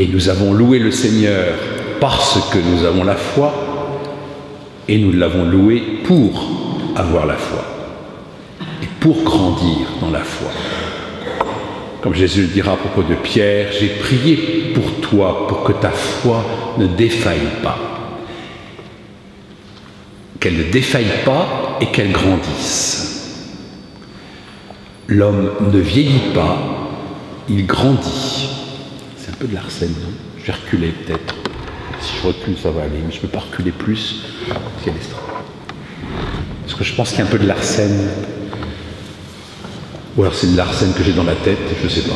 Et nous avons loué le Seigneur parce que nous avons la foi, et nous l'avons loué pour avoir la foi, et pour grandir dans la foi. Comme Jésus le dira à propos de Pierre, j'ai prié pour toi, pour que ta foi ne défaille pas. Qu'elle ne défaille pas et qu'elle grandisse. L'homme ne vieillit pas, il grandit. C'est un peu de l'arsène, non? Je vais reculer peut-être. Si je recule, ça va aller, mais je ne peux pas reculer plus. Parce que je pense qu'il y a un peu de l'arsène. Ou alors c'est de l'arsène que j'ai dans la tête, je ne sais pas.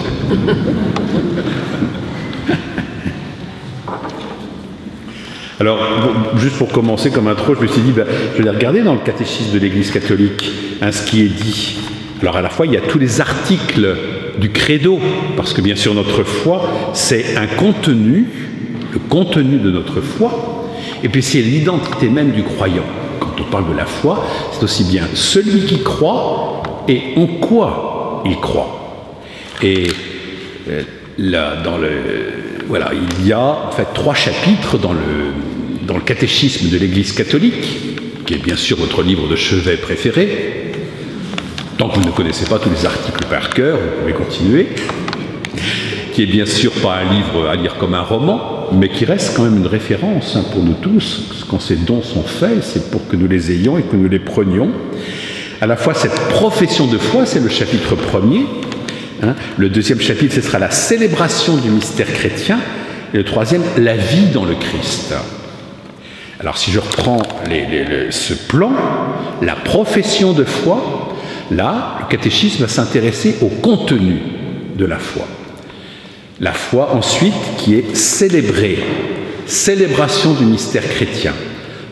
Alors, juste pour commencer comme intro, je me suis dit, je vais regarder dans le catéchisme de l'Église catholique ce qui est dit. Alors à la fois, il y a tous les articles du credo, parce que bien sûr notre foi, c'est un contenu, le contenu de notre foi, et puis c'est l'identité même du croyant. Quand on parle de la foi, c'est aussi bien celui qui croit et en quoi il croit. Et là, voilà, il y a en fait 3 chapitres dans le catéchisme de l'Église catholique, qui est bien sûr votre livre de chevet préféré. Tant que vous ne connaissez pas tous les articles par cœur, vous pouvez continuer. Qui est bien sûr pas un livre à lire comme un roman, mais qui reste quand même une référence pour nous tous. Quand ces dons sont faits, c'est pour que nous les ayons et que nous les prenions. À la fois, cette profession de foi, c'est le chapitre 1er. Le 2e chapitre, ce sera la célébration du mystère chrétien. Et le 3e, la vie dans le Christ. Alors, si je reprends ce plan, la profession de foi, là, le catéchisme va s'intéresser au contenu de la foi. La foi, ensuite, qui est célébrée. Célébration du mystère chrétien.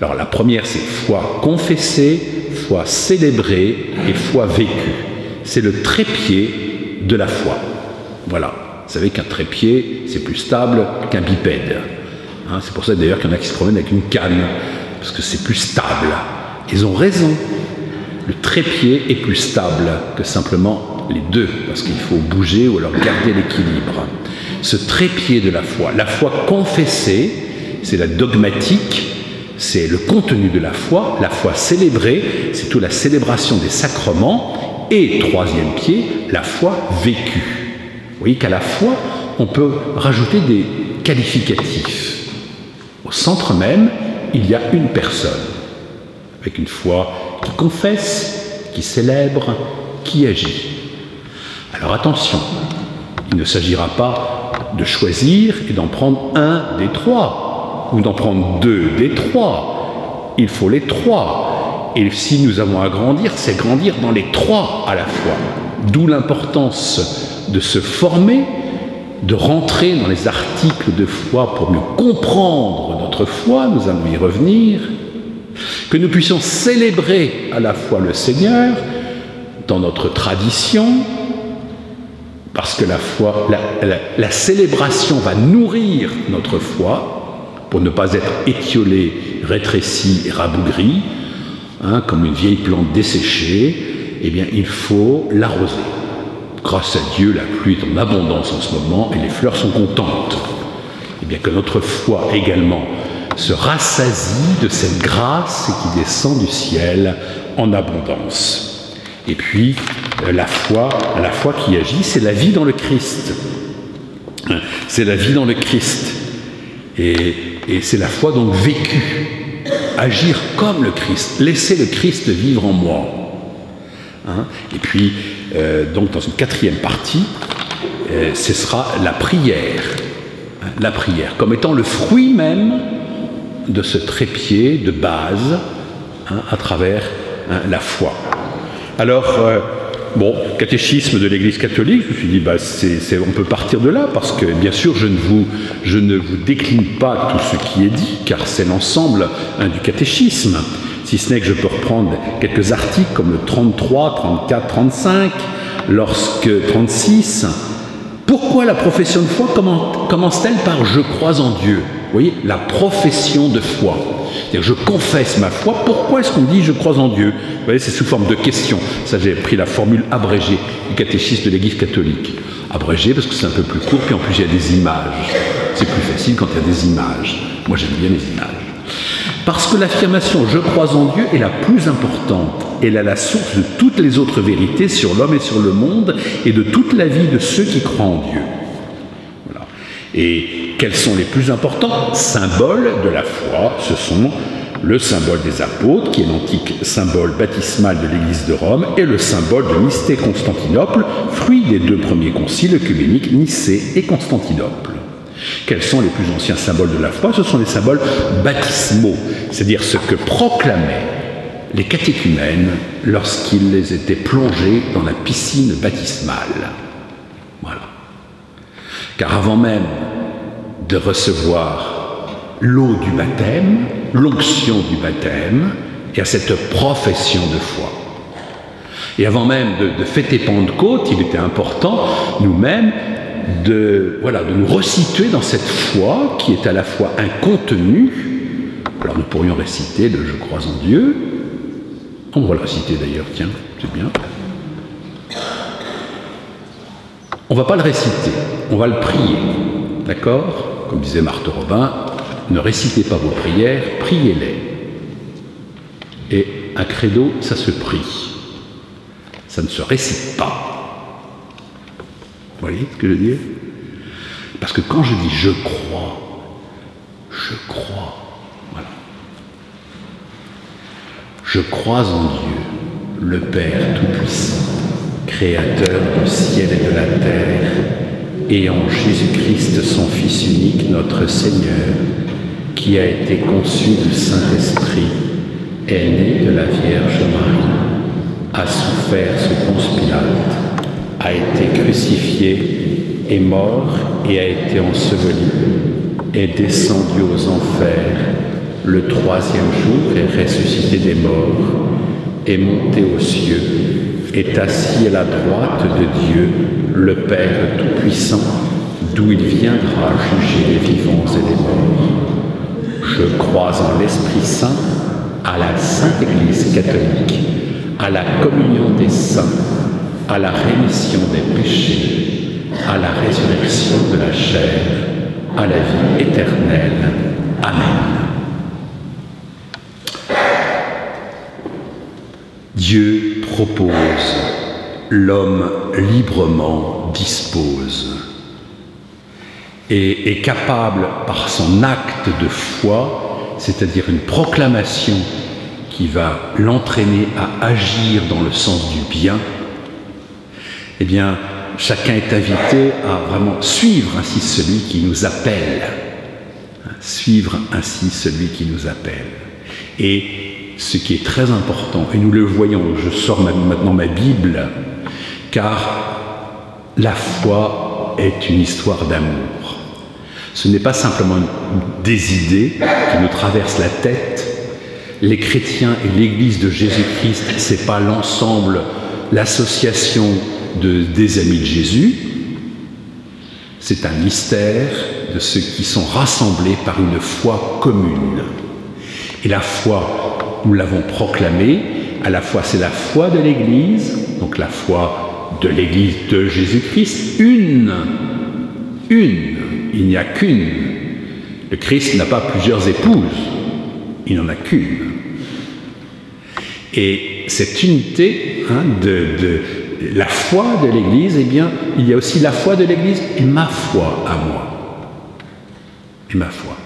Alors, la première, c'est foi confessée, foi célébrée et foi vécue. C'est le trépied de la foi. Voilà. Vous savez qu'un trépied, c'est plus stable qu'un bipède. C'est pour ça, d'ailleurs, qu'il y en a qui se promènent avec une canne, parce que c'est plus stable. Ils ont raison. Le trépied est plus stable que simplement les deux, parce qu'il faut bouger ou alors garder l'équilibre. Ce trépied de la foi confessée, c'est la dogmatique, c'est le contenu de la foi célébrée, c'est toute la célébration des sacrements, et 3e pied, la foi vécue. Vous voyez qu'à la foi, on peut rajouter des qualificatifs. Au centre même, il y a une personne, avec une foi qui confesse, qui célèbre, qui agit. Alors attention, il ne s'agira pas de choisir et d'en prendre un des 3, ou d'en prendre 2 des 3. Il faut les 3. Et si nous avons à grandir, c'est grandir dans les 3 à la fois. D'où l'importance de se former, de rentrer dans les articles de foi pour mieux comprendre notre foi, nous allons y revenir, que nous puissions célébrer à la fois le Seigneur dans notre tradition, parce que la foi, la célébration va nourrir notre foi pour ne pas être étiolé, rétréci et rabougri, comme une vieille plante desséchée. Eh bien, il faut l'arroser. Grâce à Dieu, la pluie est en abondance en ce moment et les fleurs sont contentes. Eh bien, que notre foi également se rassasie de cette grâce qui descend du ciel en abondance. Et puis, la foi qui agit, c'est la vie dans le Christ. C'est la vie dans le Christ. Et c'est la foi donc vécue. Agir comme le Christ. Laisser le Christ vivre en moi. Et puis, donc dans une 4e partie, ce sera la prière. La prière, comme étant le fruit même de ce trépied de base à travers la foi. Alors, catéchisme de l'Église catholique, je me suis dit, on peut partir de là, parce que bien sûr, je ne vous décline pas tout ce qui est dit, car c'est l'ensemble du catéchisme, si ce n'est que je peux reprendre quelques articles comme le 33, 34, 35, 36. Pourquoi la profession de foi commence-t-elle par « je crois en Dieu » ? Vous voyez, la profession de foi. C'est-à-dire, je confesse ma foi. Pourquoi est-ce qu'on dit « je crois en Dieu » ? Vous voyez, c'est sous forme de question. Ça, j'ai pris la formule abrégée du catéchisme de l'Église catholique. abrégé parce que c'est un peu plus court, puis en plus il y a des images. C'est plus facile quand il y a des images. Moi j'aime bien les images. Parce que l'affirmation « je crois en Dieu » est la plus importante. Elle est la source de toutes les autres vérités sur l'homme et sur le monde et de toute la vie de ceux qui croient en Dieu. Voilà. Et quels sont les plus importants symboles de la foi? Ce sont le symbole des apôtres, qui est l'antique symbole baptismal de l'Église de Rome, et le symbole de Nicée-Constantinople, fruit des deux premiers conciles œcuméniques, Nicée et Constantinople. Quels sont les plus anciens symboles de la foi? Ce sont les symboles baptismaux, c'est-à-dire ce que proclamaient les catéchumènes lorsqu'ils étaient plongés dans la piscine baptismale. Voilà. Car avant même de recevoir l'eau du baptême, l'onction du baptême, il y a cette profession de foi. Et avant même de fêter Pentecôte, il était important, nous-mêmes, de nous resituer dans cette foi qui est à la fois un contenu. Alors nous pourrions réciter le « Je crois en Dieu ». On va le réciter d'ailleurs, tiens, c'est bien. On ne va pas le réciter, on va le prier, d'accord? Comme disait Marthe Robin, ne récitez pas vos prières, priez-les. Et un credo, ça se prie. Ça ne se récite pas. Vous voyez ce que je veux dire? Parce que quand je dis je crois, voilà. Je crois en Dieu, le Père Tout-Puissant, Créateur du ciel et de la terre, et en Jésus-Christ, son Fils unique, notre Seigneur, qui a été conçu du Saint-Esprit, est né de la Vierge Marie, a souffert sous Ponce Pilate, a été crucifié, est mort et a été enseveli, est descendu aux enfers, le troisième jour est ressuscité des morts, est monté aux cieux, est assis à la droite de Dieu, le Père Tout-Puissant, d'où il viendra juger les vivants et les morts. Je crois en l'Esprit Saint, à la Sainte Église catholique, à la communion des saints, à la rémission des péchés, à la résurrection de la chair, à la vie éternelle. Amen. Dieu propose, l'homme librement dispose, et est capable par son acte de foi, c'est-à-dire une proclamation qui va l'entraîner à agir dans le sens du bien. Eh bien, chacun est invité à vraiment suivre ainsi celui qui nous appelle. Suivre ainsi celui qui nous appelle. Et ce qui est très important, et nous le voyons, je sors maintenant ma Bible, car la foi est une histoire d'amour. Ce n'est pas simplement des idées qui nous traversent la tête. Les chrétiens et l'Église de Jésus-Christ, ce n'est pas l'ensemble, l'association des amis de Jésus. C'est un mystère de ceux qui sont rassemblés par une foi commune. Et la foi, nous l'avons proclamée, à la fois c'est la foi de l'Église, donc la foi de l'Église de Jésus-Christ, une, il n'y a qu'une. Le Christ n'a pas plusieurs épouses, il n'en a qu'une. Et cette unité de la foi de l'Église, eh bien, il y a aussi la foi de l'Église et ma foi à moi. Et ma foi.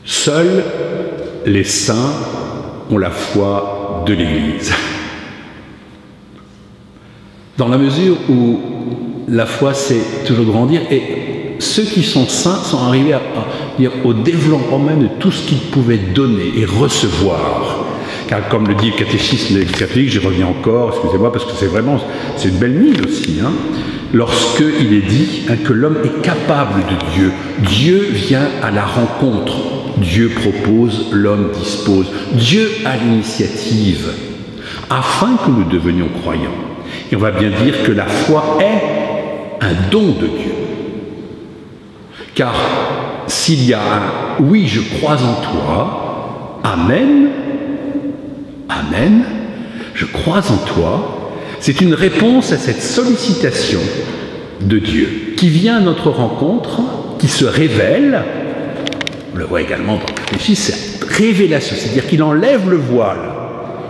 Seuls les saints ont la foi de l'Église. Dans la mesure où la foi, c'est toujours grandir, et ceux qui sont saints sont arrivés au développement même de tout ce qu'ils pouvaient donner et recevoir. Car comme le dit le catéchisme de l'Église catholique, j'y reviens encore, excusez-moi, parce que c'est une belle mise aussi, lorsqu'il est dit que l'homme est capable de Dieu. Dieu vient à la rencontre. Dieu propose, l'homme dispose. Dieu a l'initiative, afin que nous devenions croyants. Et on va bien dire que la foi est un don de Dieu. Car s'il y a un « oui, je crois en toi », Amen, Amen, je crois en toi, C'est une réponse à cette sollicitation de Dieu qui vient à notre rencontre, qui se révèle. On le voit également dans le catéchisme, c'est la révélation, c'est-à-dire qu'il enlève le voile.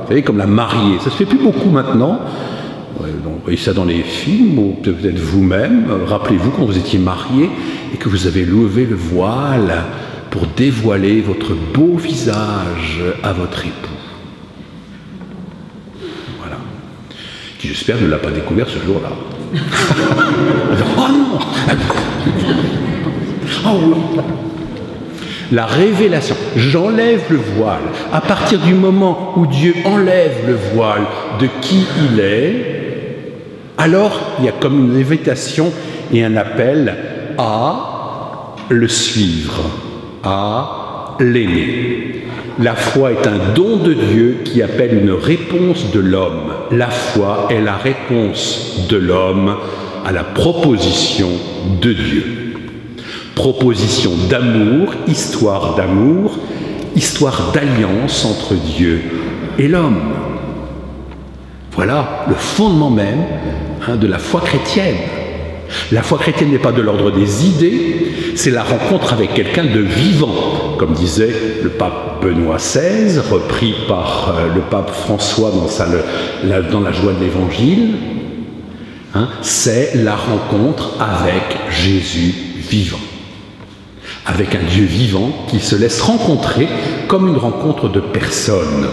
Vous savez, comme la mariée. Ça se fait plus beaucoup maintenant. Vous voyez ça dans les films, ou peut-être vous-même. Rappelez-vous quand vous étiez marié et que vous avez levé le voile pour dévoiler votre beau visage à votre époux. Voilà. Qui, j'espère, ne l'a pas découvert ce jour-là. Oh non! Oh oui! La révélation, j'enlève le voile. À partir du moment où Dieu enlève le voile de qui il est, alors il y a comme une invitation et un appel à le suivre, à l'aimer. La foi est un don de Dieu qui appelle une réponse de l'homme. La foi est la réponse de l'homme à la proposition de Dieu. Proposition d'amour, histoire d'alliance entre Dieu et l'homme. Voilà le fondement même de la foi chrétienne. La foi chrétienne n'est pas de l'ordre des idées, c'est la rencontre avec quelqu'un de vivant, comme disait le pape Benoît XVI, repris par le pape François dans la joie de l'Évangile. C'est la rencontre avec Jésus vivant. Avec un Dieu vivant qui se laisse rencontrer comme une rencontre de personnes.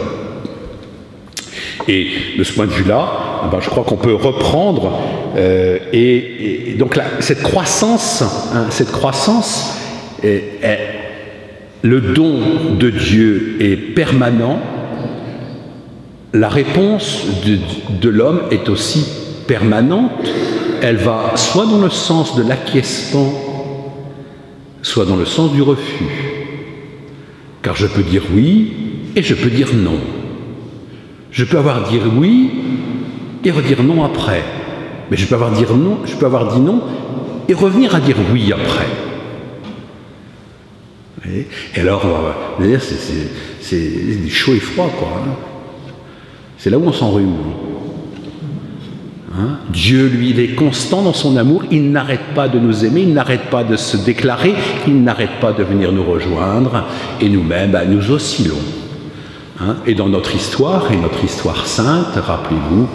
Et de ce point de vue-là, je crois qu'on peut reprendre et donc là, cette croissance, le don de Dieu est permanent, la réponse de l'homme est aussi permanente, elle va soit dans le sens de l'acquiescement, soit dans le sens du refus. Car je peux dire oui et je peux dire non. Je peux avoir dit oui et redire non après. Mais je peux avoir dit non et revenir à dire oui après. Et alors, c'est chaud et froid, quoi. C'est là où on s'enrhume. Dieu, lui, il est constant dans son amour, il n'arrête pas de nous aimer, il n'arrête pas de se déclarer, il n'arrête pas de venir nous rejoindre, et nous-mêmes, nous oscillons. Et dans notre histoire, et notre histoire sainte, rappelez-vous,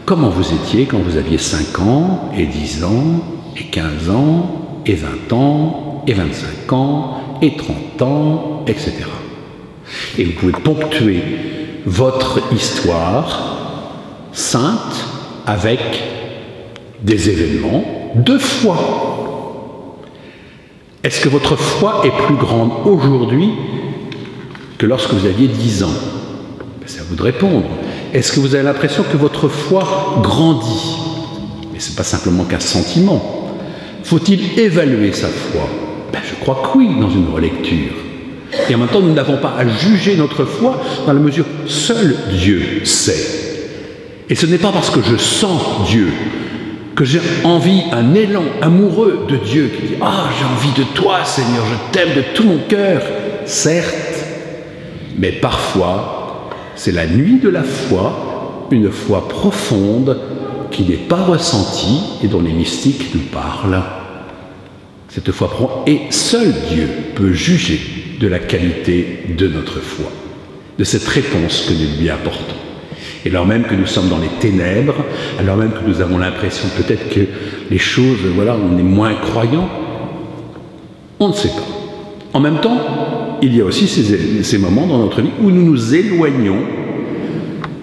comment vous étiez quand vous aviez 5 ans, et 10 ans, et 15 ans, et 20 ans, et 25 ans, et 30 ans, etc. Et vous pouvez ponctuer votre histoire sainte avec des événements de foi. Est-ce que votre foi est plus grande aujourd'hui que lorsque vous aviez 10 ans? C'est à vous de répondre. Est-ce que vous avez l'impression que votre foi grandit? Mais ce n'est pas simplement qu'un sentiment. Faut-il évaluer sa foi? Je crois que oui, dans une relecture. Et en même temps, nous n'avons pas à juger notre foi dans la mesure où seul Dieu sait. Et ce n'est pas parce que je sens Dieu, que j'ai envie, un élan amoureux de Dieu qui dit « Ah, j'ai envie de toi, Seigneur, je t'aime de tout mon cœur », certes, mais parfois, c'est la nuit de la foi, une foi profonde qui n'est pas ressentie et dont les mystiques nous parlent. Cette foi profonde, et seul Dieu peut juger de la qualité de notre foi, de cette réponse que nous lui apportons. Et alors même que nous sommes dans les ténèbres, alors même que nous avons l'impression peut-être que les choses, on est moins croyants, on ne sait pas. En même temps, il y a aussi ces moments dans notre vie où nous nous éloignons.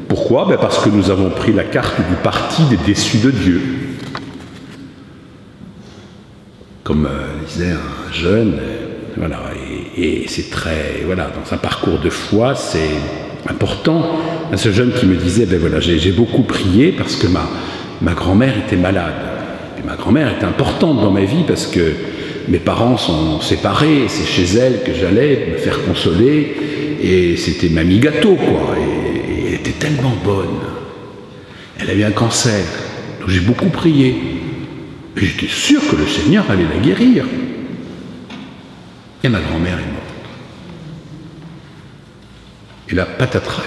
Pourquoi? Parce que nous avons pris la carte du parti des déçus de Dieu. Comme disait un jeune, et c'est très, dans un parcours de foi, c'est important. Ce jeune qui me disait, j'ai beaucoup prié parce que ma grand-mère était malade. Et ma grand-mère était importante dans ma vie parce que mes parents sont séparés, c'est chez elle que j'allais me faire consoler, et c'était mamie gâteau, quoi. Et elle était tellement bonne. Elle avait un cancer, donc j'ai beaucoup prié. Et j'étais sûr que le Seigneur allait la guérir. Et ma grand-mère est morte. Et là, patatrac.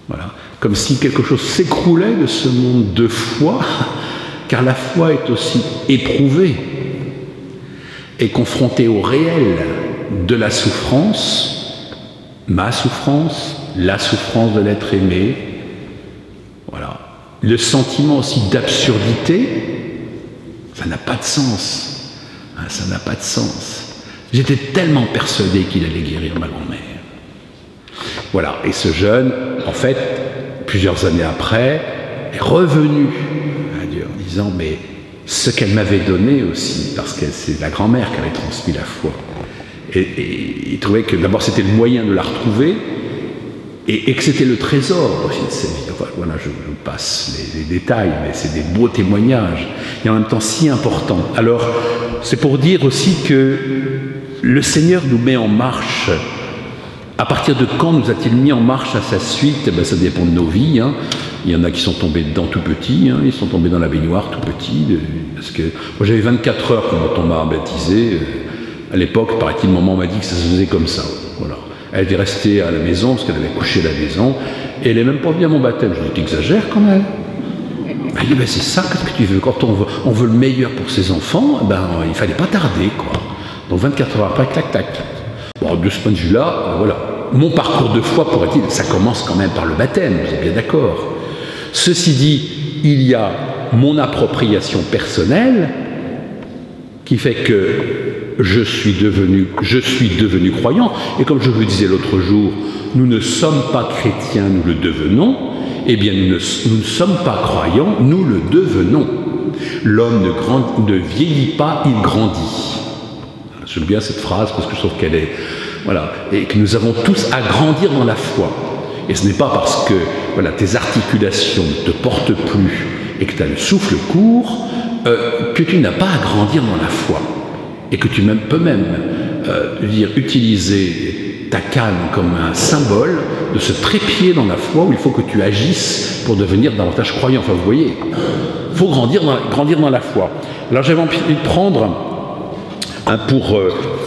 Voilà. Comme si quelque chose s'écroulait de ce monde de foi, car la foi est aussi éprouvée et confrontée au réel de la souffrance, ma souffrance, la souffrance de l'être aimé. Voilà. Le sentiment aussi d'absurdité, ça n'a pas de sens. Ça n'a pas de sens. J'étais tellement persuadé qu'il allait guérir ma grand-mère. Voilà. Et ce jeune, en fait, plusieurs années après, est revenu à Dieu en disant, mais ce qu'elle m'avait donné aussi, parce que c'est la grand-mère qui avait transmis la foi. Et il trouvait que d'abord c'était le moyen de la retrouver, et que c'était le trésor aussi de sa vie. Enfin, voilà, je passe les détails, mais c'est des beaux témoignages, et en même temps si importants. Alors, c'est pour dire aussi que le Seigneur nous met en marche. À partir de quand nous a-t-il mis en marche à sa suite? Ben, ça dépend de nos vies. Hein. Il y en a qui sont tombés dedans tout petits, hein. Ils sont tombés dans la baignoire tout petits. Parce que moi j'avais 24 heures quand on m'a baptisé. À l'époque, paraît-il, maman m'a dit que ça se faisait comme ça. Voilà. Elle était restée à la maison parce qu'elle avait couché à la maison. Et elle n'est même pas venue à mon baptême. Je lui ai dit, t'exagères quand même. Elle dit, ben, c'est ça, qu'est-ce que tu veux? Quand on veut le meilleur pour ses enfants, ben, il ne fallait pas tarder, quoi. Donc 24 heures après, clac, clac. Bon, de ce point de vue-là, voilà. Mon parcours de foi, pourrait-il, ça commence quand même par le baptême, vous êtes bien d'accord. Ceci dit, il y a mon appropriation personnelle qui fait que je suis devenu croyant. Et comme je vous disais l'autre jour, nous ne sommes pas chrétiens, nous le devenons. Eh bien, nous ne sommes pas croyants, nous le devenons. L'homme ne vieillit pas, il grandit. J'aime bien cette phrase parce que je trouve qu'elle est... Voilà. Et que nous avons tous à grandir dans la foi. Et ce n'est pas parce que voilà, tes articulations ne te portent plus et que tu as le souffle court que tu n'as pas à grandir dans la foi. Et que tu peux même utiliser ta canne comme un symbole de ce trépied dans la foi où il faut que tu agisses pour devenir davantage croyant. Enfin, vous voyez, il faut grandir dans la foi. Alors j'avais envie de prendre... pour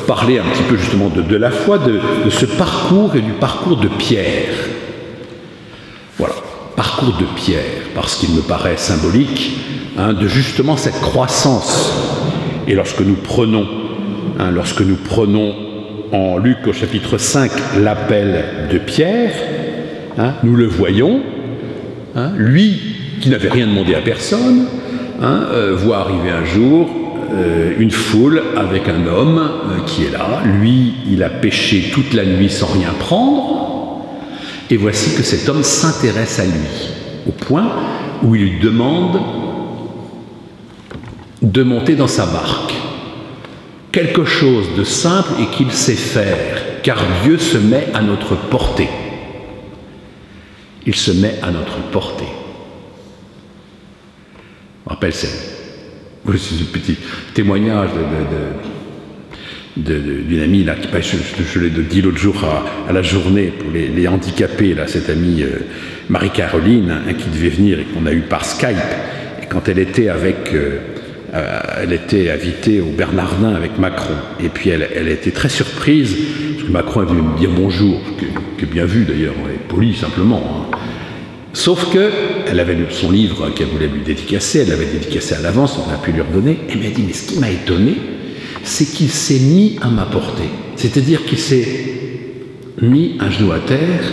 parler un petit peu justement de la foi, de ce parcours et du parcours de Pierre. Voilà, parcours de Pierre, parce qu'il me paraît symbolique de justement cette croissance. Et lorsque nous prenons en Luc au chapitre 5 l'appel de Pierre, nous le voyons, lui qui n'avait rien demandé à personne, voit arriver un jour une foule avec un homme qui est là. Lui, il a péché toute la nuit sans rien prendre. Et voici que cet homme s'intéresse à lui, au point où il lui demande de monter dans sa barque. Quelque chose de simple et qu'il sait faire, car Dieu se met à notre portée. Il se met à notre portée. Je me rappelle, c'est un petit témoignage d'une amie, là, je l'ai dit l'autre jour à la journée pour les handicapés, là, cette amie Marie-Caroline, qui devait venir et qu'on a eu par Skype. Et quand elle était elle était invitée au Bernardin avec Macron. Et puis elle était très surprise, parce que Macron est venu me dire bonjour, que bien vu d'ailleurs, poli simplement. Sauf qu'elle avait lu son livre qu'elle voulait lui dédicacer, elle l'avait dédicacé à l'avance, on a pu lui redonner. Elle m'a dit, mais ce qui m'a étonné, c'est qu'il s'est mis à ma portée. C'est-à-dire qu'il s'est mis un genou à terre,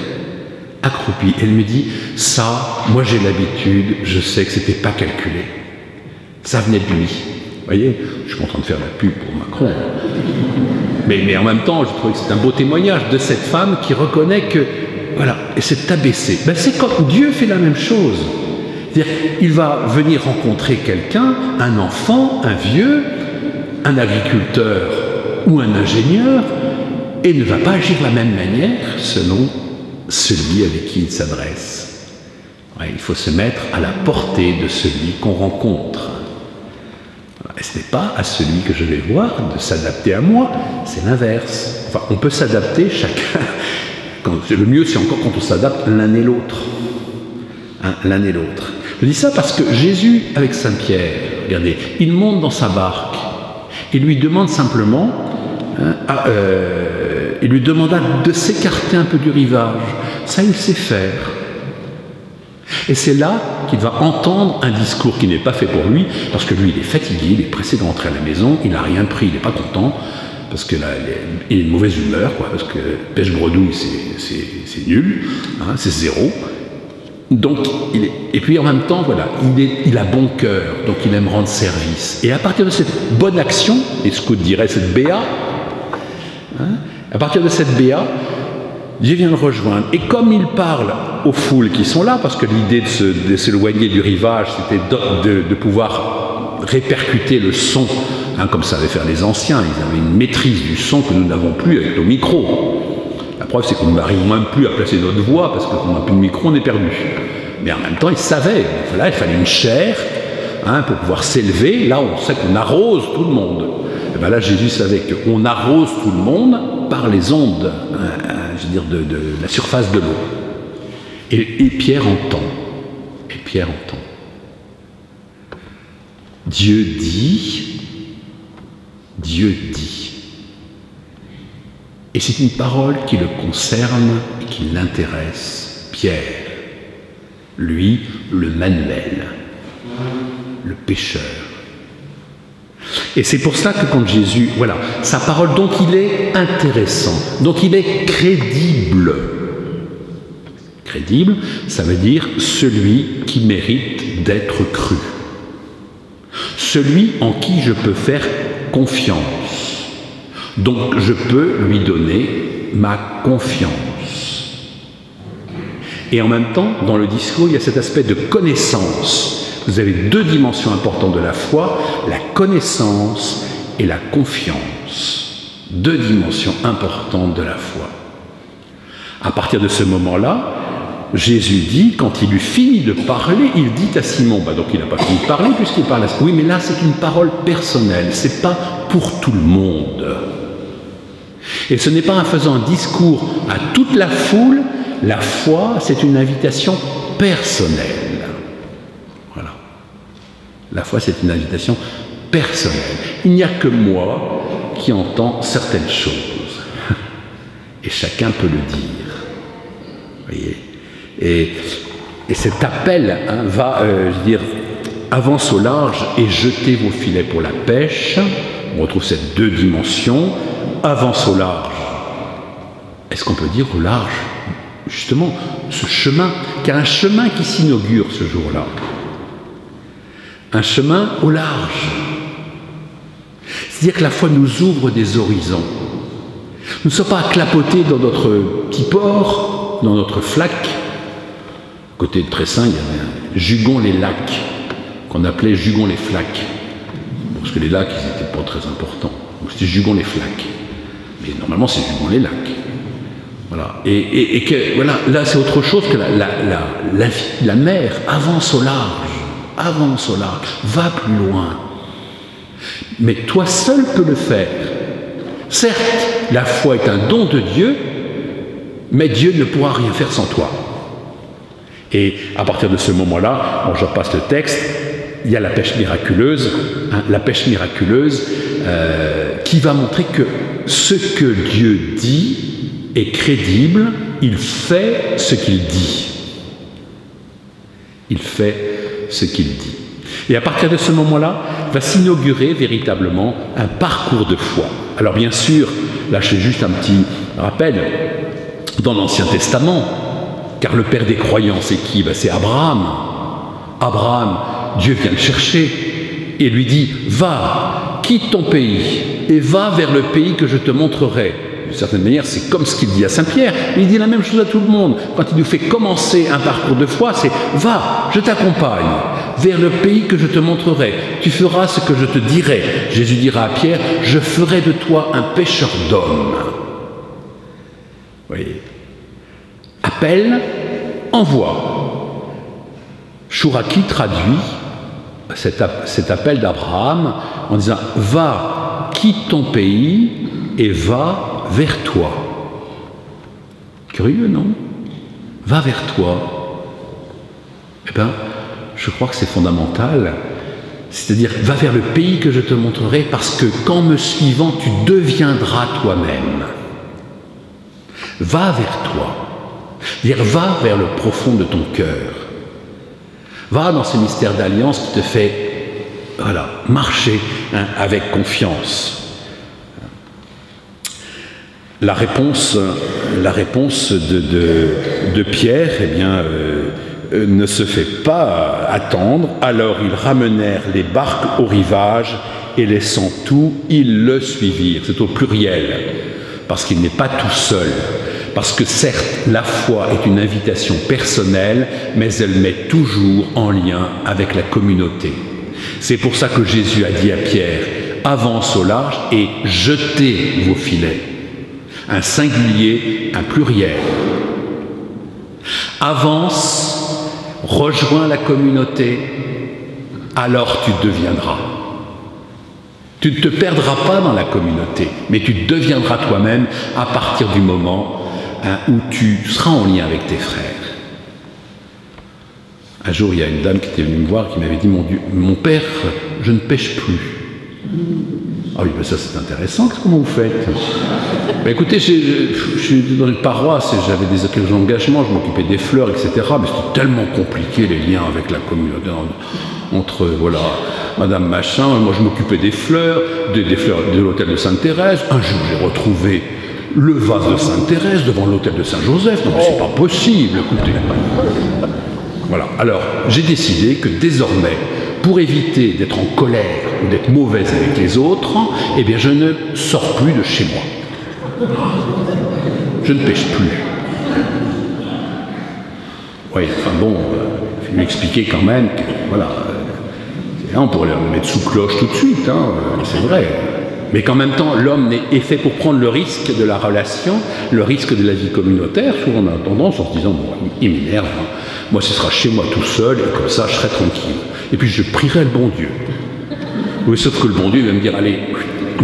accroupi. Elle me dit, ça, moi j'ai l'habitude, je sais que c'était pas calculé. Ça venait de lui. Vous voyez, je suis pas en train de faire la pub pour Macron. Mais en même temps, je trouvais que c'est un beau témoignage de cette femme qui reconnaît que, voilà, et s'est abaissée. Ben, c'est comme Dieu fait la même chose. C'est-à-dire, il va venir rencontrer quelqu'un, un enfant, un vieux, un agriculteur ou un ingénieur, et ne va pas agir de la même manière selon celui avec qui il s'adresse. Ouais, il faut se mettre à la portée de celui qu'on rencontre. Et ce n'est pas à celui que je vais voir de s'adapter à moi, c'est l'inverse. Enfin, on peut s'adapter chacun. Le mieux, c'est encore quand on s'adapte l'un et l'autre. L'un et l'autre. Je dis ça parce que Jésus, avec Saint-Pierre, regardez, il monte dans sa barque. Il lui demande simplement, il lui demanda de s'écarter un peu du rivage. Ça, il sait faire. Et c'est là qu'il va entendre un discours qui n'est pas fait pour lui, parce que lui, il est fatigué, il est pressé de rentrer à la maison, il n'a rien pris, il n'est pas content, parce que là, il est de mauvaise humeur, quoi, parce que pêche-bredouille, c'est nul, hein, c'est zéro. Donc, et puis en même temps, voilà, il a bon cœur, donc il aime rendre service. Et à partir de cette bonne action, et ce qu'on dirait cette béa, hein, à partir de cette béa, Dieu vient le rejoindre. Et comme il parle aux foules qui sont là, parce que l'idée de s'éloigner du rivage, c'était de pouvoir répercuter le son, hein, comme savaient faire les anciens. Ils avaient une maîtrise du son que nous n'avons plus avec nos micros. La preuve, c'est qu'on n'arrive même plus à placer notre voix, parce qu'on n'a plus de micro, on est perdu. Mais en même temps, ils savaient. Voilà, il fallait une chair, hein, pour pouvoir s'élever. Là, on sait qu'on arrose tout le monde. Et bien là, Jésus savait qu'on arrose tout le monde par les ondes, je veux dire, de la surface de l'eau. Et Pierre entend. Et Pierre entend. Dieu dit. Dieu dit. Et c'est une parole qui le concerne et qui l'intéresse. Pierre, lui, le manuel, le pécheur. Et c'est pour ça que quand Jésus, voilà, sa parole, donc il est intéressant, donc il est crédible. Crédible, ça veut dire celui qui mérite d'être cru. Celui en qui je peux faire confiance. Donc je peux lui donner ma confiance. Et en même temps, dans le discours, il y a cet aspect de connaissance. Vous avez deux dimensions importantes de la foi, la connaissance et la confiance. Deux dimensions importantes de la foi. À partir de ce moment-là, Jésus dit, quand il eut fini de parler, il dit à Simon, donc il n'a pas fini de parler puisqu'il parle à... Oui, mais là c'est une parole personnelle, c'est pas pour tout le monde. Et ce n'est pas en faisant un discours à toute la foule, la foi c'est une invitation personnelle. Voilà. La foi c'est une invitation personnelle. Il n'y a que moi qui entends certaines choses. Et chacun peut le dire. Vous voyez ? Et cet appel va, je veux dire, avance au large et jetez vos filets pour la pêche. On retrouve ces deux dimensions. Avance au large. Est-ce qu'on peut dire au large, justement, ce chemin, car un chemin qui s'inaugure ce jour-là. Un chemin au large. C'est-à-dire que la foi nous ouvre des horizons. Nous ne sommes pas clapotés dans notre petit port, dans notre flaque. À côté de Tressin, il y avait un Jugon-les-Lacs, qu'on appelait Jugon-les-Flaques. Parce que les lacs, ils n'étaient pas très importants. Donc c'était Jugon-les-Flaques. Mais normalement, c'est Jugon-les-Lacs. Voilà. Et que, voilà, là, c'est autre chose que la mer avance au large, va plus loin. Mais toi seul peux le faire. Certes, la foi est un don de Dieu, mais Dieu ne pourra rien faire sans toi. Et à partir de ce moment-là, je repasse le texte, il y a la pêche miraculeuse, qui va montrer que ce que Dieu dit est crédible, il fait ce qu'il dit. Il fait ce qu'il dit. Et à partir de ce moment-là, va s'inaugurer véritablement un parcours de foi. Alors bien sûr, là je fais juste un petit rappel, dans l'Ancien Testament, car le père des croyants, c'est qui? C'est Abraham. Abraham, Dieu vient le chercher et lui dit, va, quitte ton pays et va vers le pays que je te montrerai. D'une certaine manière, c'est comme ce qu'il dit à Saint-Pierre. Il dit la même chose à tout le monde. Quand il nous fait commencer un parcours de foi, c'est « Va, je t'accompagne vers le pays que je te montrerai. Tu feras ce que je te dirai. » Jésus dira à Pierre « Je ferai de toi un pêcheur d'hommes. » Vous voyez ? Appel, envoi. Chouraki traduit cet appel d'Abraham en disant « Va, quitte ton pays et va vers toi. » Curieux, non? Va vers toi. Eh bien, je crois que c'est fondamental. C'est-à-dire, va vers le pays que je te montrerai, parce que qu'en me suivant, tu deviendras toi-même. Va vers toi. C'est-à-dire, va vers le profond de ton cœur. Va dans ce mystère d'alliance qui te fait marcher avec confiance. La réponse de Pierre, ne se fait pas attendre. Alors ils ramenèrent les barques au rivage et laissant tout, ils le suivirent. C'est au pluriel, parce qu'il n'est pas tout seul. Parce que certes, la foi est une invitation personnelle, mais elle met toujours en lien avec la communauté. C'est pour ça que Jésus a dit à Pierre, avance au large et jetez vos filets. Un singulier, un pluriel. Avance, rejoins la communauté, alors tu deviendras. Tu ne te perdras pas dans la communauté, mais tu deviendras toi-même à partir du moment où tu seras en lien avec tes frères. Un jour, il y a une dame qui était venue me voir qui m'avait dit, mon père, je ne pêche plus. Ah oui, ça c'est intéressant, comment vous faites? Écoutez, je suis dans une paroisse et j'avais quelques engagements, je m'occupais des fleurs, etc. Mais c'était tellement compliqué les liens avec la communauté, entre Madame Machin, moi je m'occupais des fleurs, des fleurs de l'hôtel de Sainte-Thérèse. Un jour j'ai retrouvé le vase de Sainte-Thérèse devant l'hôtel de Saint-Joseph. Non mais c'est pas possible, écoutez. Voilà, alors j'ai décidé que désormais, pour éviter d'être en colère ou d'être mauvaise avec les autres, je ne sors plus de chez moi. Je ne pêche plus. Oui, il faut lui expliquer quand même que, on pourrait le mettre sous cloche tout de suite, c'est vrai. Mais qu'en même temps, l'homme est fait pour prendre le risque de la relation, le risque de la vie communautaire. Souvent, on a tendance en se disant, il m'énerve, moi ce sera chez moi tout seul, et comme ça, je serai tranquille. Et puis, je prierai le bon Dieu. Oui, sauf que le bon Dieu va me dire, allez,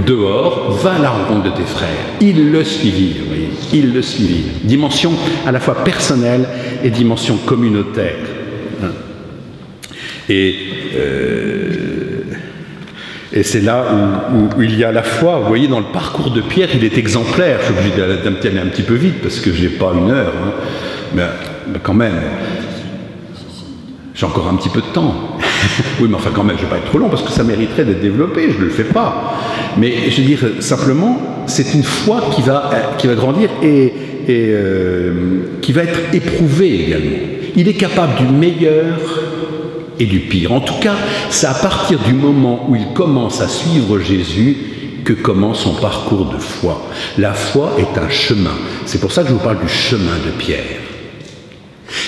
dehors, va à la rencontre de tes frères. Ils le suivirent, vous voyez, ils le suivirent. Dimension à la fois personnelle et dimension communautaire. Et c'est là où il y a à la fois, vous voyez, dans le parcours de Pierre, il est exemplaire. Je suis obligé d'aller un petit peu vite parce que je n'ai pas une heure. Mais quand même, j'ai encore un petit peu de temps. Oui, mais enfin quand même, je ne vais pas être trop long parce que ça mériterait d'être développé, je ne le fais pas. Mais je veux dire, simplement, c'est une foi qui va grandir et qui va être éprouvée également. Il est capable du meilleur et du pire. En tout cas, c'est à partir du moment où il commence à suivre Jésus que commence son parcours de foi. La foi est un chemin. C'est pour ça que je vous parle du chemin de Pierre.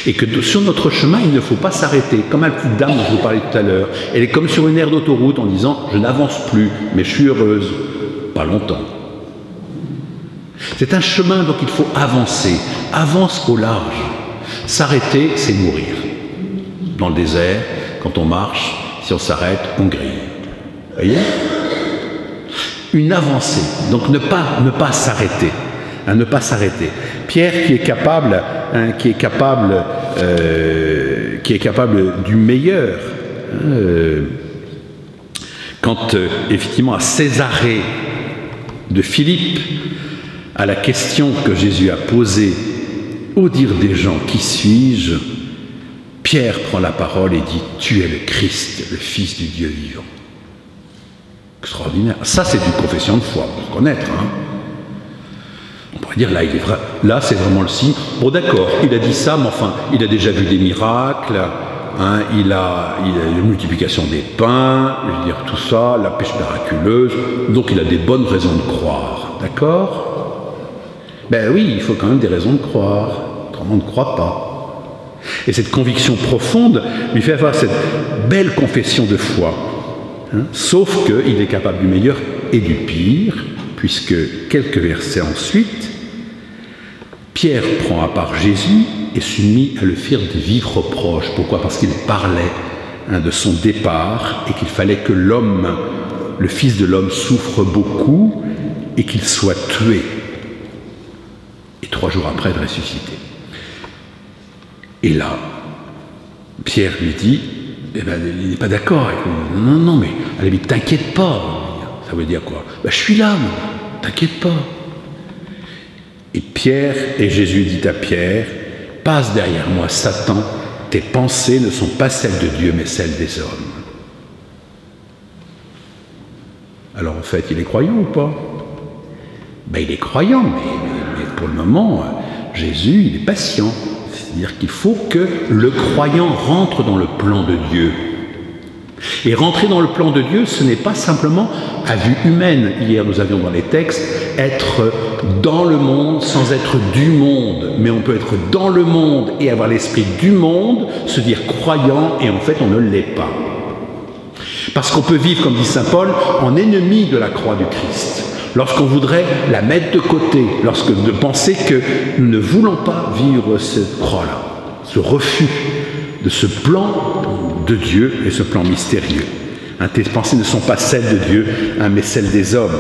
Et que sur notre chemin, il ne faut pas s'arrêter. Comme la petite dame dont je vous parlais tout à l'heure. Elle est comme sur une aire d'autoroute en disant « je n'avance plus, mais je suis heureuse ». Pas longtemps. C'est un chemin, donc il faut avancer. Avance au large. S'arrêter, c'est mourir. Dans le désert, quand on marche, si on s'arrête, on grille. Vous voyez? Une avancée, donc ne pas s'arrêter. Ne pas s'arrêter. Pierre qui est capable du meilleur. Quand effectivement à Césarée de Philippe, à la question que Jésus a posée, au dire des gens, qui suis-je? Pierre prend la parole et dit « Tu es le Christ, le Fils du Dieu vivant ». Extraordinaire. Ça, c'est une confession de foi, pour reconnaître. On pourrait dire, là, c'est vraiment le signe. Bon, d'accord, il a dit ça, mais enfin, il a déjà vu des miracles, il a la multiplication des pains, je veux dire, tout ça, la pêche miraculeuse, donc il a des bonnes raisons de croire. D'accord? Ben oui, il faut quand même des raisons de croire, autrement on ne croit pas. Et cette conviction profonde lui fait avoir cette belle confession de foi. Sauf qu'il est capable du meilleur et du pire, puisque quelques versets ensuite, Pierre prend à part Jésus et se mit à le faire de vifs reproches. Pourquoi? Parce qu'il parlait de son départ et qu'il fallait que l'homme, le Fils de l'homme, souffre beaucoup et qu'il soit tué. Et 3 jours après, de ressusciter. Et là, Pierre lui dit, il n'est pas d'accord avec lui. Non, mais à la limite, t'inquiète pas. Ça veut dire quoi? Je suis là, moi. T'inquiète pas. Et Jésus dit à Pierre, passe derrière moi, Satan, tes pensées ne sont pas celles de Dieu, mais celles des hommes. Alors en fait, il est croyant ou pas? Ben, il est croyant, mais pour le moment, Jésus, il est patient. C'est-à-dire qu'il faut que le croyant rentre dans le plan de Dieu. Et rentrer dans le plan de Dieu, ce n'est pas simplement à vue humaine. Hier, nous avions dans les textes, être dans le monde sans être du monde. Mais on peut être dans le monde et avoir l'esprit du monde, se dire croyant, et en fait, on ne l'est pas. Parce qu'on peut vivre, comme dit saint Paul, en ennemi de la croix du Christ. Lorsqu'on voudrait la mettre de côté, de penser que nous ne voulons pas vivre cette croix-là, ce refus de ce plan de Dieu et ce plan mystérieux. Tes pensées ne sont pas celles de Dieu, mais celles des hommes.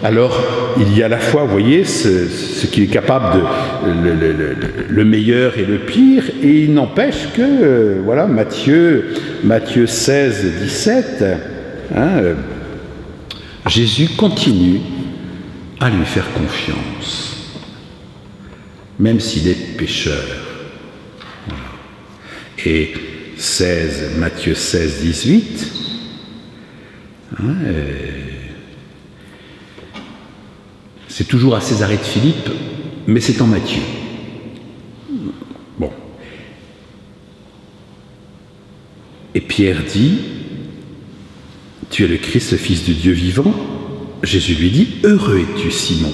Alors, il y a à la fois, vous voyez, ce qui est capable de le meilleur et le pire, et il n'empêche que, voilà, Matthieu 16, 17, Jésus continue à lui faire confiance, même s'il est pécheur. Voilà. Et Matthieu 16, 18, c'est toujours à Césarée de Philippe, mais c'est en Matthieu. Bon. Et Pierre dit, « Tu es le Christ, le Fils du Dieu vivant ?» Jésus lui dit, « Heureux es-tu, Simon.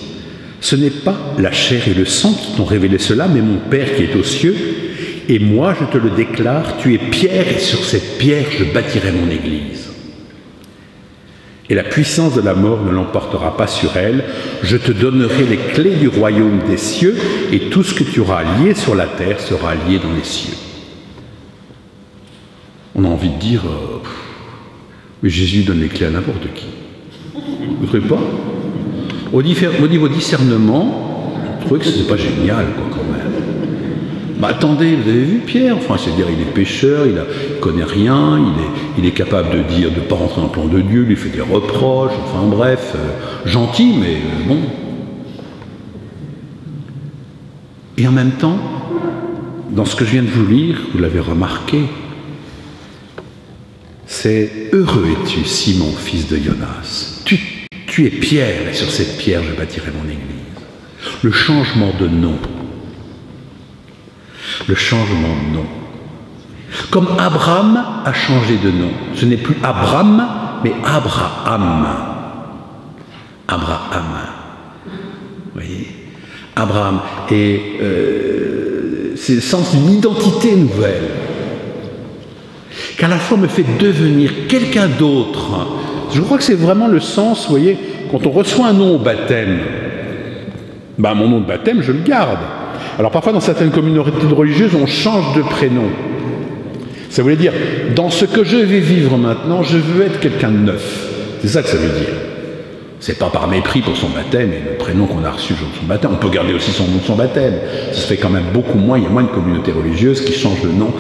Ce n'est pas la chair et le sang qui t'ont révélé cela, mais mon Père qui est aux cieux. Et moi, je te le déclare, tu es pierre, et sur cette pierre, je bâtirai mon Église. Et la puissance de la mort ne l'emportera pas sur elle. Je te donnerai les clés du royaume des cieux, et tout ce que tu auras lié sur la terre sera lié dans les cieux. » On a envie de dire, mais Jésus donne les clés à n'importe qui. Vous ne trouvez pas? Au niveau discernement, je trouvais que ce n'est pas génial, quoi, quand même. Bah attendez, vous avez vu Pierre? Enfin, c'est-à-dire, il est pécheur, il ne connaît rien, il est capable de dire, de ne pas rentrer dans le plan de Dieu, lui fait des reproches, enfin bref, gentil, mais bon. Et en même temps, dans ce que je viens de vous lire, vous l'avez remarqué, c'est « Heureux es-tu, Simon, fils de Jonas. Tu es pierre, et sur cette pierre, je bâtirai mon Église. » Le changement de nom. Le changement de nom. Comme Abraham a changé de nom. Ce n'est plus Abram, mais Abraham. Abraham. Vous voyez? Abraham. Et c'est le sens d'une identité nouvelle. Qu'à la fois me fait devenir quelqu'un d'autre. Je crois que c'est vraiment le sens, vous voyez, quand on reçoit un nom au baptême, ben mon nom de baptême, je le garde. Alors parfois, dans certaines communautés religieuses, on change de prénom. Ça voulait dire, dans ce que je vais vivre maintenant, je veux être quelqu'un de neuf. C'est ça que ça veut dire. C'est pas par mépris pour son baptême et le prénom qu'on a reçu le jour de son baptême. On peut garder aussi son nom de son baptême. Ça se fait quand même beaucoup moins. Il y a moins de communautés religieuses qui changent le nom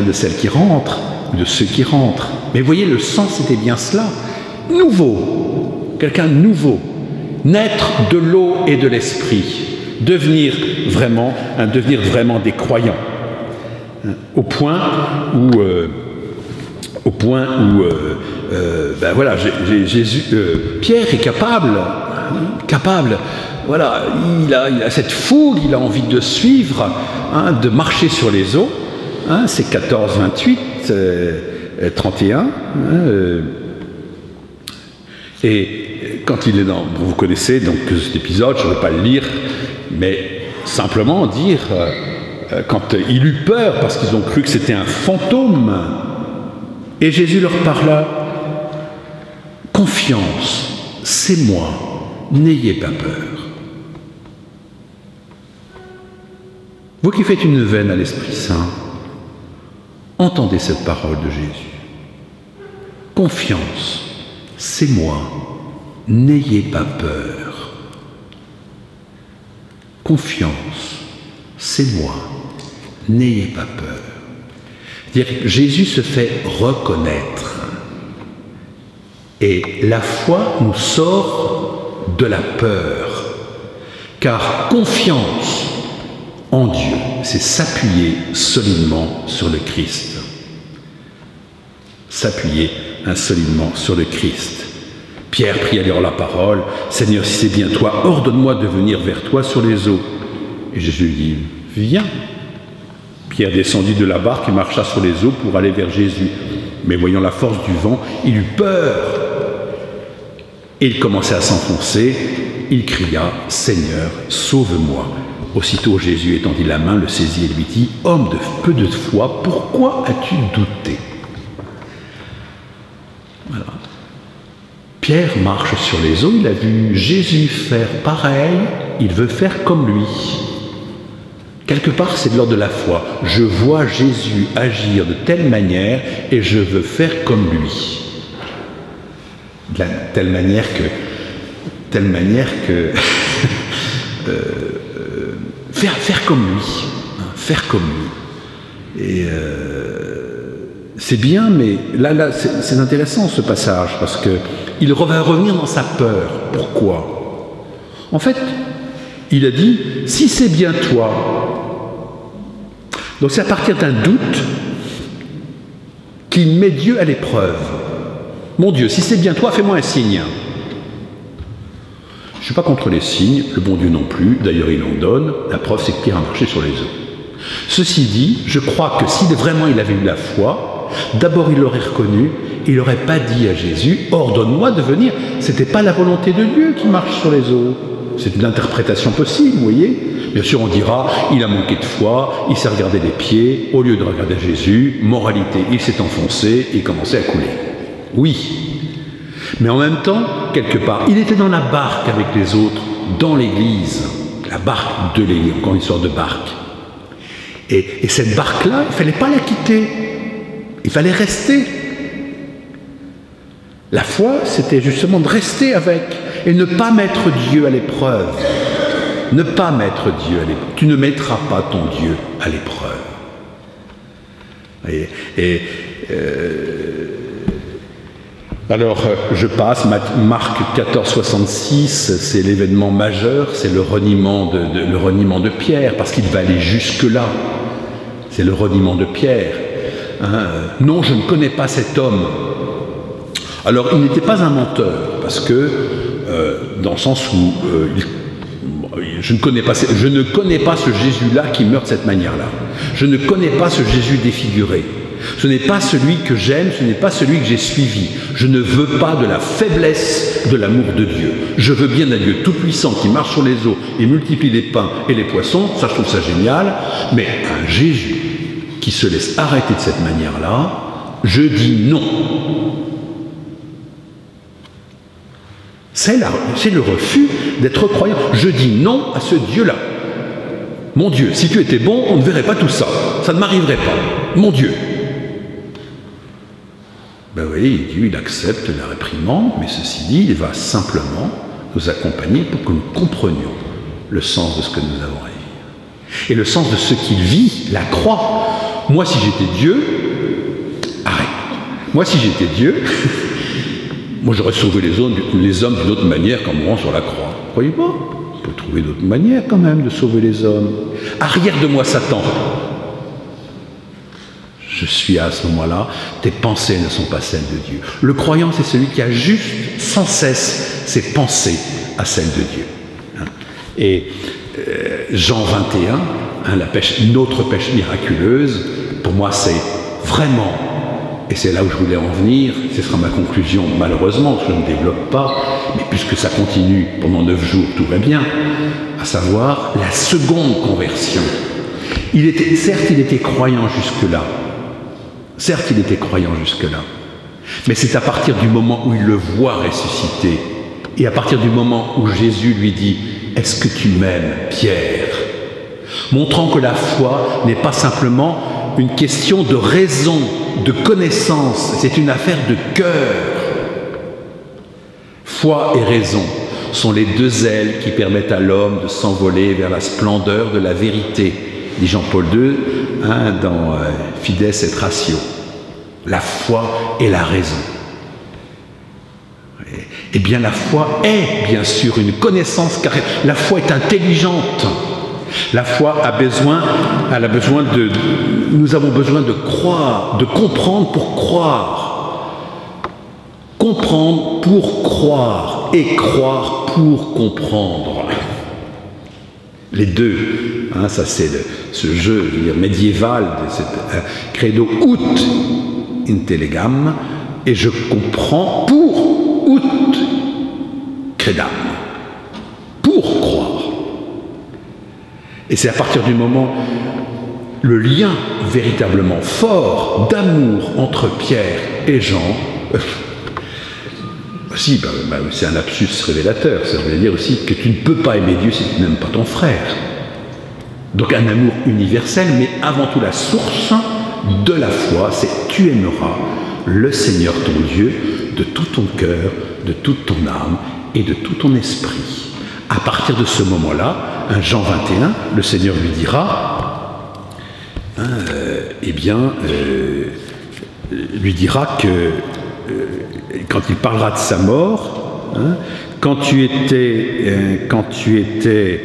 de celles qui rentrent, ou de ceux qui rentrent. Mais vous voyez, le sens, c'était bien cela. Nouveau. Quelqu'un de nouveau. Naître de l'eau et de l'esprit. Devenir vraiment des croyants. Au point où ben voilà, Pierre est capable, voilà, il a cette fougue, il a envie de suivre, de marcher sur les eaux, c'est 14, 28, 31, et quand il est dans, vous connaissez donc cet épisode, je ne vais pas le lire, mais simplement dire, quand il eut peur parce qu'ils ont cru que c'était un fantôme, et Jésus leur parla, « Confiance, c'est moi, n'ayez pas peur. » Vous qui faites une veine à l'Esprit Saint, entendez cette parole de Jésus. « Confiance, c'est moi, n'ayez pas peur. » Confiance, c'est moi, n'ayez pas peur. C'est-à-dire que Jésus se fait reconnaître. Et la foi nous sort de la peur. Car confiance en Dieu c'est s'appuyer solidement sur le Christ. S'appuyer solidement sur le Christ. Pierre prit alors la parole, « Seigneur, si c'est bien toi, ordonne-moi de venir vers toi sur les eaux. » Et Jésus lui dit, « Viens. » Pierre descendit de la barque et marcha sur les eaux pour aller vers Jésus. Mais voyant la force du vent, il eut peur. Et il commençait à s'enfoncer. Il cria, « Seigneur, sauve-moi. » Aussitôt Jésus étendit la main, le saisit et lui dit, « Homme de peu de foi, pourquoi as-tu douté ?» Voilà. Pierre marche sur les eaux, il a vu Jésus faire pareil, il veut faire comme lui. Quelque part, c'est de l'ordre de la foi. Je vois Jésus agir de telle manière et je veux faire comme lui. De telle manière que faire comme lui, hein, faire comme lui. Et c'est bien, mais là c'est intéressant ce passage parce que il va revenir dans sa peur. Pourquoi? En fait, il a dit, si c'est bien toi. Donc c'est à partir d'un doute qu'il met Dieu à l'épreuve. Mon Dieu, si c'est bien toi, fais-moi un signe. Je ne suis pas contre les signes, le bon Dieu non plus, d'ailleurs il en donne. La preuve, c'est que Pierre a marché sur les eaux. Ceci dit, je crois que si vraiment il avait eu la foi, d'abord il l'aurait reconnu, il n'aurait pas dit à Jésus, ordonne-moi de venir. Ce n'était pas la volonté de Dieu qui marche sur les eaux. C'est une interprétation possible, vous voyez. Bien sûr, on dira, il a manqué de foi, il s'est regardé les pieds, au lieu de regarder Jésus, moralité, il s'est enfoncé et commençait à couler. Oui. Mais en même temps, quelque part, il était dans la barque avec les autres, dans l'église. La barque de l'église, encore une sorte de barque. Et cette barque-là, il ne fallait pas la quitter. Il fallait rester. La foi, c'était justement de rester avec et ne pas mettre Dieu à l'épreuve. Ne pas mettre Dieu à l'épreuve. Tu ne mettras pas ton Dieu à l'épreuve. Alors, je passe, Marc 14, 66, c'est l'événement majeur, c'est le reniement de Pierre, parce qu'il va aller jusque-là. C'est le reniement de Pierre. Hein. Non, je ne connais pas cet homme. Alors, il n'était pas un menteur, parce que, dans le sens où je ne connais pas ce Jésus-là qui meurt de cette manière-là. Je ne connais pas ce Jésus défiguré. Ce n'est pas celui que j'aime, ce n'est pas celui que j'ai suivi. Je ne veux pas de la faiblesse de l'amour de Dieu. Je veux bien un Dieu tout-puissant qui marche sur les eaux et multiplie les pains et les poissons, ça je trouve ça génial, mais un Jésus qui se laisse arrêter de cette manière-là, je dis non. C'est le refus d'être croyant. Je dis non à ce Dieu-là. Mon Dieu, si tu étais bon, on ne verrait pas tout ça. Ça ne m'arriverait pas. Mon Dieu. Ben oui, Dieu, il accepte la réprimande, mais ceci dit, il va simplement nous accompagner pour que nous comprenions le sens de ce que nous avons à vivre. Et le sens de ce qu'il vit, la croix. Moi, si j'étais Dieu, arrête. Moi, si j'étais Dieu, moi, j'aurais sauvé les hommes d'une autre manière qu'en mourant sur la croix. Vous croyez pas? On peut trouver d'autres manières quand même de sauver les hommes. Arrière de moi, Satan. Je suis à ce moment-là, tes pensées ne sont pas celles de Dieu. Le croyant, c'est celui qui a juste, sans cesse, ses pensées à celles de Dieu. Et Jean 21, notre pêche miraculeuse, pour moi, c'est vraiment, et c'est là où je voulais en venir, ce sera ma conclusion, malheureusement, parce que je ne développe pas, mais puisque ça continue pendant 9 jours, tout va bien, à savoir la seconde conversion. Certes, il était croyant jusque-là. Certes, il était croyant jusque-là. Mais c'est à partir du moment où il le voit ressusciter, et à partir du moment où Jésus lui dit « Est-ce que tu m'aimes, Pierre ?» montrant que la foi n'est pas simplement une question de raison, de connaissance, c'est une affaire de cœur. Foi et raison sont les deux ailes qui permettent à l'homme de s'envoler vers la splendeur de la vérité, dit Jean-Paul II, dans Fides et Ratio. La foi et la raison. Eh bien, la foi est, bien sûr, une connaissance, car la foi est intelligente. La foi a besoin de... Nous avons besoin de croire, de comprendre pour croire. Comprendre pour croire et croire pour comprendre. Les deux, hein, ça c'est ce jeu, je veux dire, médiéval de cette credo ut intellegam, et je comprends pour ut credam, pour croire. Et c'est à partir du moment, le lien véritablement fort d'amour entre Pierre et Jean, aussi, c'est un lapsus révélateur, ça veut dire aussi que tu ne peux pas aimer Dieu si tu n'aimes pas ton frère. Donc un amour universel, mais avant tout la source de la foi, c'est tu aimeras le Seigneur ton Dieu de tout ton cœur, de toute ton âme et de tout ton esprit. À partir de ce moment-là, Jean 21, le Seigneur lui dira, lui dira que quand il parlera de sa mort, hein, quand tu étais quand tu étais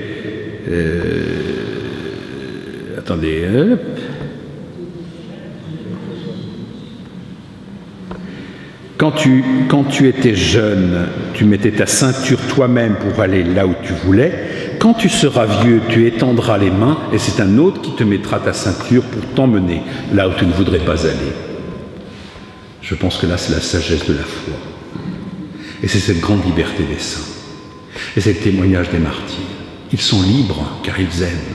jeune, tu mettais ta ceinture toi-même pour aller là où tu voulais. Quand tu seras vieux, tu étendras les mains et c'est un autre qui te mettra ta ceinture pour t'emmener là où tu ne voudrais pas aller. Je pense que là, c'est la sagesse de la foi. Et c'est cette grande liberté des saints. Et c'est le témoignage des martyrs. Ils sont libres car ils aiment.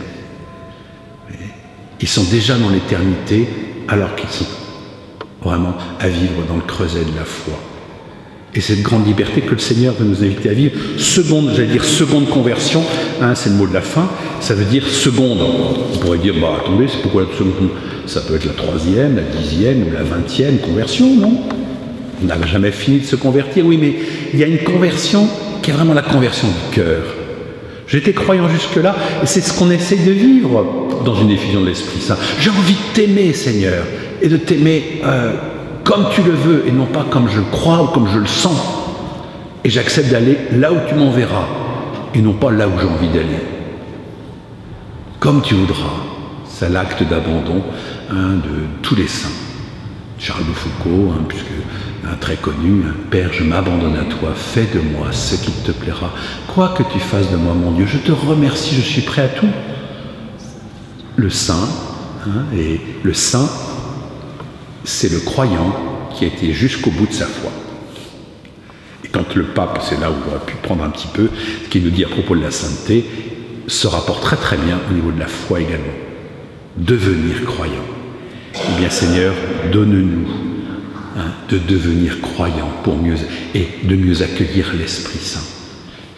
Ils sont déjà dans l'éternité alors qu'ils sont vraiment à vivre dans le creuset de la foi. Et cette grande liberté que le Seigneur veut nous inviter à vivre, seconde conversion, hein, c'est le mot de la fin, ça veut dire seconde. On pourrait dire, attendez, c'est pourquoi la seconde? Ça peut être la 3e, la 10e ou la 20e conversion, non? On n'a jamais fini de se convertir, oui, mais il y a une conversion qui est vraiment la conversion du cœur. J'étais croyant jusque-là, et c'est ce qu'on essaye de vivre dans une effusion de l'Esprit Saint. J'ai envie de t'aimer, Seigneur, et de t'aimer comme tu le veux, et non pas comme je le crois ou comme je le sens. Et j'accepte d'aller là où tu m'enverras, et non pas là où j'ai envie d'aller. Comme tu voudras. C'est l'acte d'abandon de tous les saints. Charles de Foucault, puisque un très connu, Père, je m'abandonne à toi, fais de moi ce qui te plaira. Quoi que tu fasses de moi, mon Dieu, je te remercie, je suis prêt à tout. Le saint, et le saint, c'est le croyant qui a été jusqu'au bout de sa foi. Et quand le pape, c'est là où on aurait pu prendre un petit peu, ce qu'il nous dit à propos de la sainteté, se rapporte très très bien au niveau de la foi également. Devenir croyant. Eh bien Seigneur, donne-nous de devenir croyants pour mieux, et de mieux accueillir l'Esprit Saint.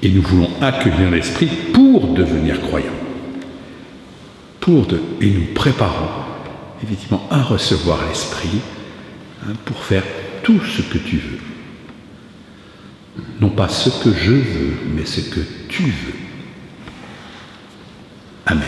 Et nous voulons accueillir l'Esprit pour devenir croyants. Et nous préparons effectivement à recevoir l'Esprit pour faire tout ce que tu veux. Non pas ce que je veux, mais ce que tu veux. Amen.